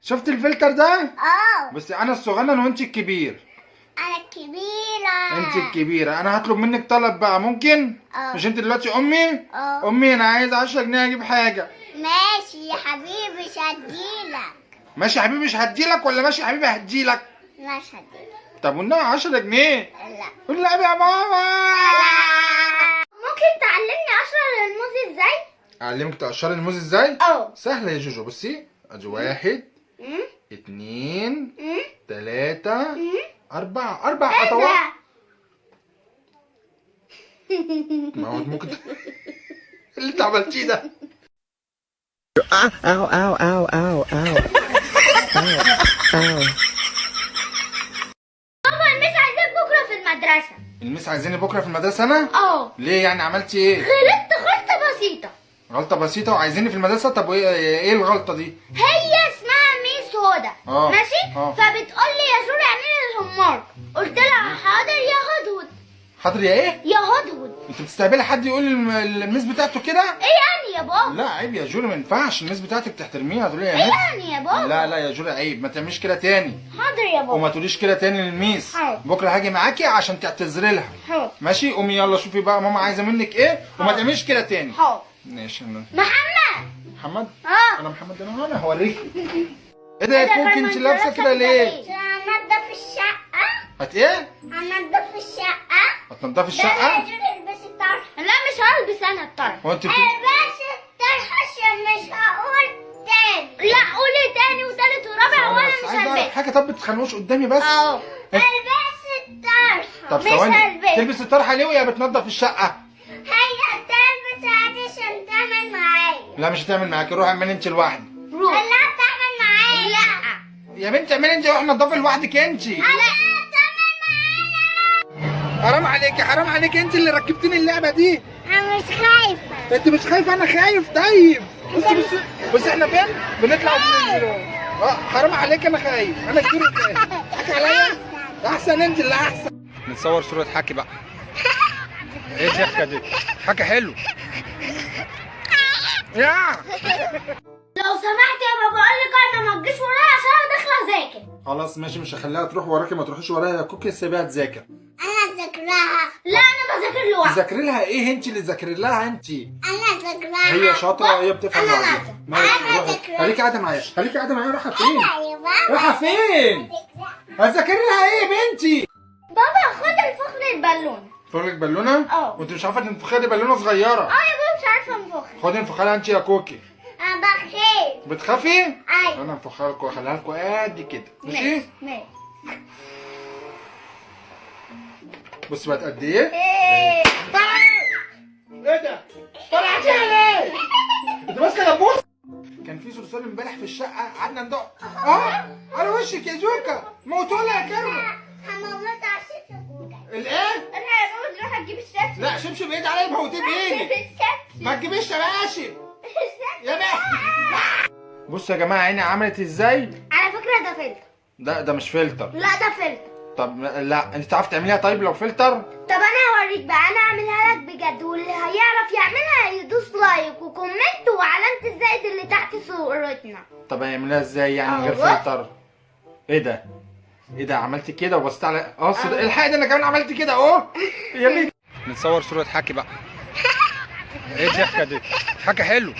شفت الفلتر ده؟ اه بس انا الصغنن وانت الكبير. انا الكبيرة. انت الكبيرة. انا هطلب منك طلب بقى، ممكن؟ مش انت دلوقتي امي؟ اه امي انا عايز 10 جنيه اجيب حاجة. ماشي يا حبيبي مش هديلك. ماشي يا حبيبي مش هديلك ولا ماشي يا حبيبي هديلك؟ مش هديلك. طب والنبي 10 جنيه. لا والنبي يا ماما. ممكن تعلمني اشرب الموز ازاي؟ اعلمك تقشري الموز ازاي؟ اه سهلة يا جوجو. بصي ادي 1 2 3 4 4 خطوات. ما هو ممكن اللي انت عملتيه ده. Ow, ow, ow, ow, ow. Ow. بابا المس عايزاك بكره في المدرسة. الميس عايزيني بكره في المدرسه انا؟ اه ليه يعني عملتي ايه؟ غلطت غلطة بسيطة. غلطه بسيطه وعايزيني في المدرسه؟ طب ايه الغلطه دي؟ هي اسمها ميس هدى. اه. ماشي اه. فبتقول لي يا جوري اعملي الهومورك. قلت لها حاضر يا هدهد. حاضر يا ايه؟ يا هدهد. انت بتستقبلي حد يقول الميس بتاعته كده؟ ايه يعني يا بابا؟ لا عيب يا جوري، ما ينفعش. الميس بتاعتك تحترميها تقولي يا ايه ميس. يعني يا بابا؟ لا لا يا جوري عيب، ما تعمليش كده تاني. حاضر يا بابا. وما تقوليش كده تاني للميس. حاضر. بكره هاجي معاكي عشان تعتذري لها. حاضر. ماشي؟ قومي يلا شوفي بقى ماما عايزه منك ايه وما حاضر. تعمليش كده تاني. حاضر. ماشي. محمد. محمد؟ اه انا محمد انا هوريك. ايه ده يا كوكي انت لابسه كده ليه؟ هنضف الشقة. هت ايه؟ هنضف الشقة. هتنضفي الشقه؟ البسي الطرح. لا مش هلبس انا الطرح. هو انت البسي الطرح عشان مش هقول تاني. لا قولي تاني وتالت ورابع وانا مش عايز اعرف هلبس. حاجه. طب بتخنوش قدامي بس. اه البسي الطرح. طب مش ثواني، هلبس. تلبس الطرحه ليه وهي بتنضف الشقه؟ هي تلبس عشان تعمل معايا. لا مش هتعمل معاكي، روحي اعملي انت لوحدك. روح. لا تعمل معايا. لا يا بنتي اعملي انت، روحي نضفي لوحدك انت. لا تعمل معايا. حرام عليكي حرام عليكي، انت اللي ركبتيني اللعبه دي. انا مش خايفة. انت مش خايفه؟ انا خايف. طيب بصي بصي احنا فين؟ بنطلع وبننزل. حرام عليك، انا خايف. انا كتير خايف. حكي عليا؟ احسن انت اللي احسن. نتصور صوره حكي بقى. ايه الضحكه دي؟ حكي حلو. يا لو سمحت يا بابا اقول لك انا ما تجيش ورايا عشان انا داخله اذاكر. خلاص ماشي، مش هخليها تروح وراكي، ما تروحيش ورايا يا كوكي، سيبيها تذاكر. انا اذاكرها. لا انا بذاكر لوحدي. تذاكري لها ايه؟ انت اللي تذاكري لها انت. انا اذاكرها. هي شاطره، هي بتفهم انا لوحدها. انا اذاكرها. خليكي قاعده معايا، خليكي قاعده معايا. رايحه فين؟ يا بابا رايحه فين؟ هتذاكري لها ايه يا بنتي؟ بابا خد الفخر البالون. فرجك بالونه؟ اه. وانت مش عارفه ان انفخها دي بالونه صغيره. اه يا بابا مش عارفه انفخ. خدي انفخها لها انت يا كوكي. انا بخير. بتخافي؟ ايوه انا انفخها لكم واخليها لكم قد كده. ماشي؟ ماشي. بصي بقت قد ايه؟ ايه ايه ده؟ طلعتيها ليه؟ انت ماسكه دبوس؟ كان في صرصار امبارح في الشقه، قعدنا ندق. على وشك يا جوكا، موتونا يا كرمه. هموت على الشبشب. الايه؟ انا يا بابا تروح تجيب الشبشب. لا شبشب بعيد عليا، موتيه بايدك. الشبشب. ما تجيبيش شباشب يا باشا. بصوا يا جماعه عيني عملت ازاي؟ على فكره ده فلتر. ده مش فلتر. لا ده فلتر. طب لا انت تعرف تعمليها طيب لو فلتر؟ طب انا هوريك بقى، انا اعملها لك بجد واللي هيعرف يعملها يدوس لايك وكومنت وعلامة الزائد اللي تحت صورتنا. طب هيعملها ازاي يعني من غير أهو. فلتر؟ ايه ده؟ ايه ده؟ عملت كده وبصيت على الحق ده، انا كمان عملت كده اهو. يا بنتي نتصور صورة حكي بقى. ايه الضحكة دي؟ حكي حلو.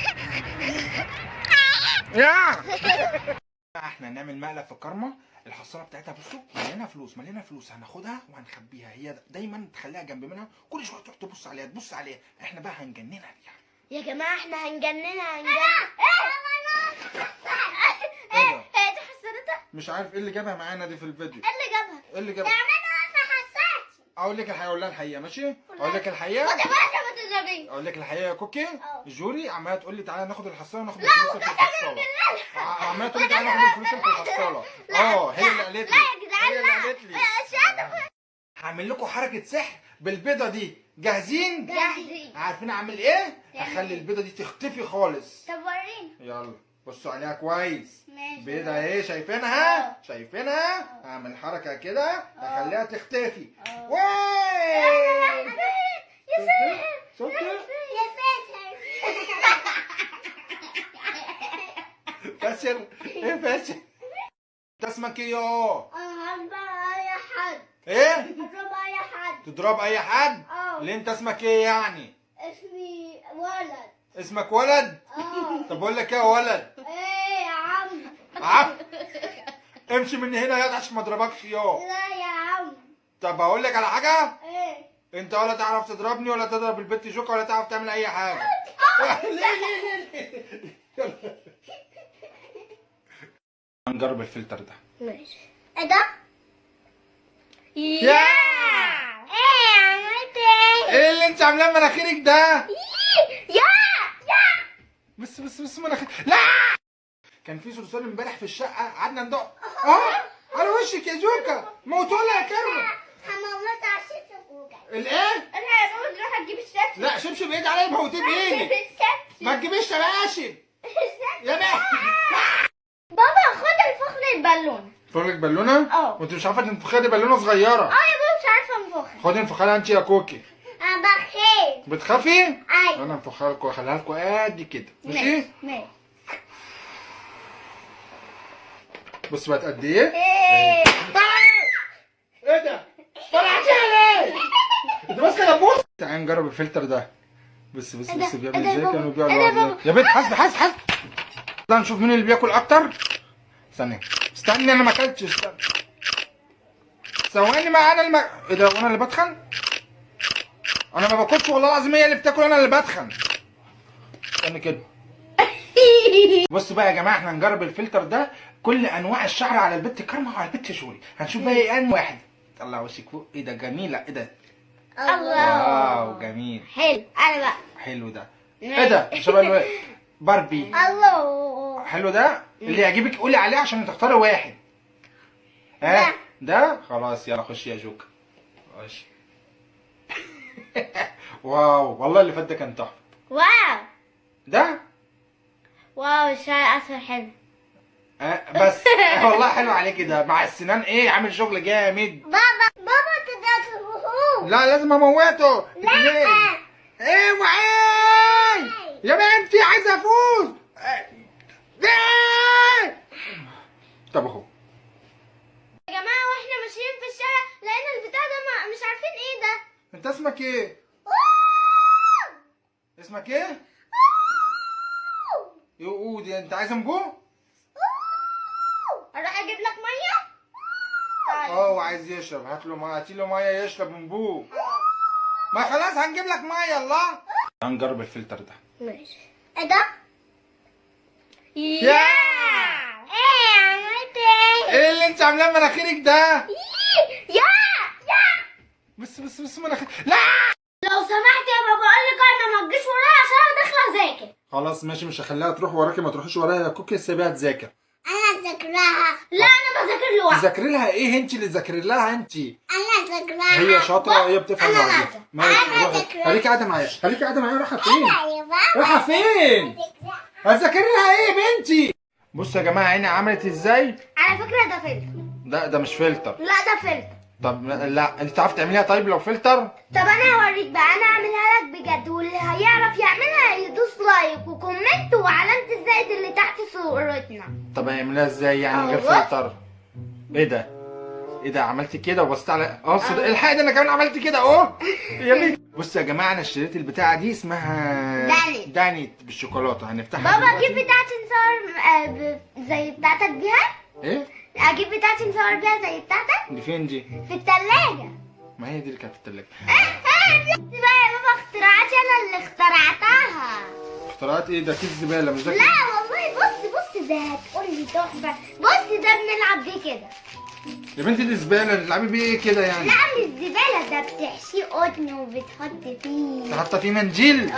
يا احنا هنعمل مقلب في كارما. الحصاله بتاعتها بصوا مليانه فلوس، مليانه فلوس. هناخدها وهنخبيها، هي دايما تخليها جنب منها، كل شويه تروح تبص عليها تبص عليها. احنا بقى هنجننها بيها. يا جماعة احنا هنجننها ايه ده؟ ايه دي حسنتها؟ مش عارف ايه اللي جابها معانا دي في الفيديو. ايه اللي جابها؟ ايه اللي جابها؟ تعملها في حساتي. اقول لك الحقيقه، اقول لها الحقيقه ماشي؟ اقول لك الحقيقه. خدي بالك ما تضربيش. اقول لك الحقيقه يا كوكي. اه. جوري عماله تقول لي تعالى ناخد الحصاله وناخد الفلوس اللي في الحصاله. عماله تقول لي تعالى ناخد الفلوس اللي في الحصاله. هي اللي قالت لي. لا يا جدعان هي اللي قالت لي. لا. هعمل لكم حركه سحر بالبيضه دي. جاهزين؟ جاهزين. عارفين اعمل ايه؟ هخلي البيضه دي تختفي خالص. طب وريني. يلا بصوا عليها كويس. ماشي. بيضه اهي، شايفينها؟ شايفينها؟ هعمل حركه كده اخليها تختفي. واي! يا ساتر. شفتي؟ يا ساتر. فاشل؟ ايه فاشل؟ انت اسمك ايه يا؟ انا هضرب اي حد. ايه؟ هضرب اي حد. تضرب اي حد؟ ليه انت اسمك ايه يعني؟ اسمي ولد. اسمك ولد؟ طب بقول لك ايه يا ولد؟ ايه يا عم؟ عم امشي من هنا يا عشان ما اضربكش يا. لا يا عم. طب هقول لك على حاجه، ايه؟ انت ولا تعرف تضربني ولا تضرب البت جوكا ولا تعرف تعمل اي حاجه. ليه يلا هنجرب الفلتر ده. ماشي. ايه ده؟ يا ايه عملت ايه؟ ايه اللي انت عاملاه مناخيرك ده؟ يا بس مناخير. لا كان في صرصار امبارح في الشقه قعدنا ندق على وشك يا جوكا. موتوها يا كرمه. هموت على الشبشب وجعي. الايه؟ انا هقول تروح تجيب الشبشب. لا شبشب بعيد عليا موتيه بايدك. ما تجيبيش شباشب يا باشا. بابا خد الفخر البالونه. فرلك بالونه؟ وانت مش عارفه تنفخها دي بالونه صغيره. يا بابا مش عارفه انفخها. خدي انفخها لها انت يا كوكي. انا بخاف. بتخافي؟ ايوه. انا انفخها لكم واخليها لكم قد كده ماشي؟ ماشي. بص بقت قد ايه؟ ايه ايه ده؟ طلعتيها ليه؟ انت ماسكه نبوس؟ تعالى نجرب الفلتر ده. بص بيعمل ازاي. كانوا بيبيعوا لوحده. يا بنت حاسب ده نشوف مين اللي بياكل اكتر. استني انا ما اكلتش. ثواني ما انا ايه ده وانا اللي بدخن؟ انا ما باكلش والله العظيم، هي اللي بتاكل انا اللي بدخن. استني كده. بص بقى يا جماعه احنا هنجرب الفلتر ده كل انواع الشعر على البت كرمه وعلى البت شوري. هنشوف بقى ايه انواع واحد. طلع وشك فوق. ايه ده جميله. ايه ده؟ الله. واو جميل. حلو. انا بقى حلو ده. ايه ده؟ شبه باربي. الله. حلو ده. اللي يعجبك قولي عليه عشان تختاري واحد. ده خلاص. يلا خش يا جوكا. خش. واو والله اللي فات ده كان تحفه. واو. ده واو الشعر اصفر حلو. بس والله حلو عليك ده مع السنان. ايه عامل شغل جامد. بابا تدخلوه. لا لازم اموته. لا. ايه وعي يا بنتي عايزه افوز. طب اهو يا جماعه واحنا ماشيين في الشارع لقينا البتاع ده مش عارفين ايه ده. انت اسمك ايه؟ اسمك ايه؟ يقود. انت عايز انبوه؟ اروح اجيب لك ميه. طيب. وعايز يشرب. هاتي له ميه يشرب من بوه. ما خلاص هنجيب لك ميه. الله هنجرب الفلتر ده. ماشي. ايه ده؟ يا ايه عملت ايه؟ ايه اللي انت عاملاه مناخيرك ده؟ يا بس مناخير. لا لو سمحت يا بابا قول لك انا ما تجيش ورايا عشان انا داخله اذاكر. خلاص ماشي مش هخليها تروح وراكي. ما تروحيش ورايا يا كوكي. سيبيها تذاكر. انا اذاكرها. لا انا بذاكر لوحدي. تذاكري لها ايه؟ انت اللي تذاكري لها انت. انا ذاكرها. هي شاطره. هي بتفهم أنا لوحدها. عايزة. ماشي أنا روحي. ذاكرها. خليكي قاعده معايا. رايحه فين؟ يا بابا. رايحه فين؟ هتذاكري لها ايه يا بنتي؟ بصوا يا جماعه عيني عملت ازاي. على فكره ده فلتر. ده مش فلتر. لا ده فلتر. طب لا انت تعرفي تعمليها طيب لو فلتر؟ طب انا هوريك بقى. انا هعملها لك بجد واللي هيعرف يعملها يدوس لايك وكومنت وعلامه الزائد اللي تحت صورتنا. طب هنعملها ازاي يعني من غير أهو. فلتر؟ ايه ده عملت كده وبصيت على الحقيقه ده انا كمان عملت كده اهو. يا بنتي بصوا يا جماعه انا اشتريت البتاعه دي اسمها دانيت بالشوكولاته. هنفتحها بابا دلوقتي. اجيب بتاعتي نصور زي بتاعتك بيها. ايه؟ اجيب بتاعتي نصور بيها زي بتاعتك دي فين دي؟ في التلاجة. ما هي دي اللي كانت في التلاجة. دي بقى يا بابا اختراعاتي انا اللي اخترعتها. اختراعات ايه؟ ده كيس زباله مش ده لا والله بص ده هتقولي تحفه. بص ده بنلعب بيه كده. يا بنتي دي زباله. تلعبي بيه ايه كده يعني؟ لا مش زباله ده بتحشيه قطن وبتحط فيه. حاطه فيه منجيل.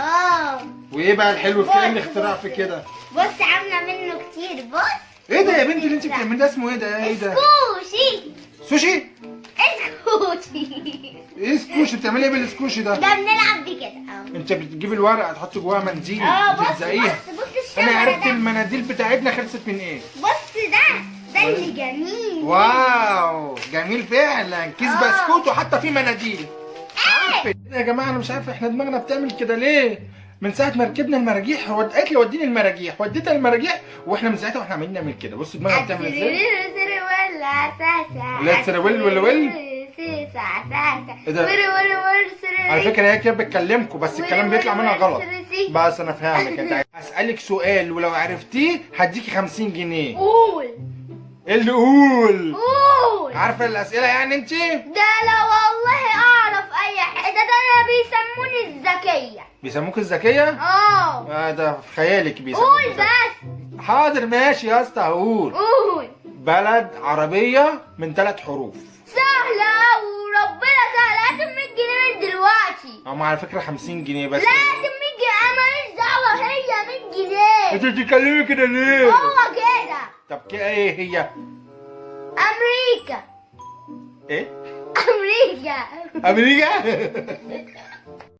وايه بقى الحلو في كده؟ الاختراع في كده. بص عامله منه كتير. بص ايه ده يا بنتي اللي انت بتعمليه ده؟ اسمه ايه ده؟ ايه ده؟ سكوشي. سوشي؟ سكوشي. ايه سكوشي؟ بتعملي ايه بالسكوشي ده؟ ده بنلعب بيه كده اهو. انت بتجيبي الورقه تحطي جواها مناديل بص تلزقيها. بص انا الشجره عرفت ده. المناديل بتاعتنا خلصت من ايه. بص ده اللي جميل. واو جميل فعلا. كيس بسكوت وحتى فيه مناديل. عارفه يا جماعه انا مش عارف احنا دماغنا بتعمل كده ليه. من ساعه ما ركبنا المراجيح قالت لي وديني المراجيح. وديتها المراجيح واحنا من ساعتها واحنا عمالين نعمل كده. بصوا دماغنا بتعمل ازاي. ولا ساسا لا، سرويل ولا ويل؟ ساسا ساسا إيه ده؟ ور على فكره هي كده بتكلمكم بس الكلام بيطلع منها غلط. سرسي. بس انا فاهمك. انت هسألك سؤال ولو عرفتيه هديكي 50 جنيه. قول ايه اللي قول؟ قول. عارفه الاسئله يعني انت؟ ده لا والله اعرف اي حاجه، ده انا بيسموني الذكيه. بيسموك الذكيه؟ ده في خيالك بيسموك قول الذكية. بس. حاضر ماشي يا اسطى هقول. قول. بلد عربيه من 3 حروف. سهله وربنا سهله. هات 100 جنيه من دلوقتي. هم على فكره 50 جنيه بس. لا هات 100 جنيه، انا ماليش دعوه، هي 100 جنيه. انت بتتكلمي كده ليه؟ هو كده. طب كده ايه هي؟ امريكا. ايه؟ امريكا. امريكا؟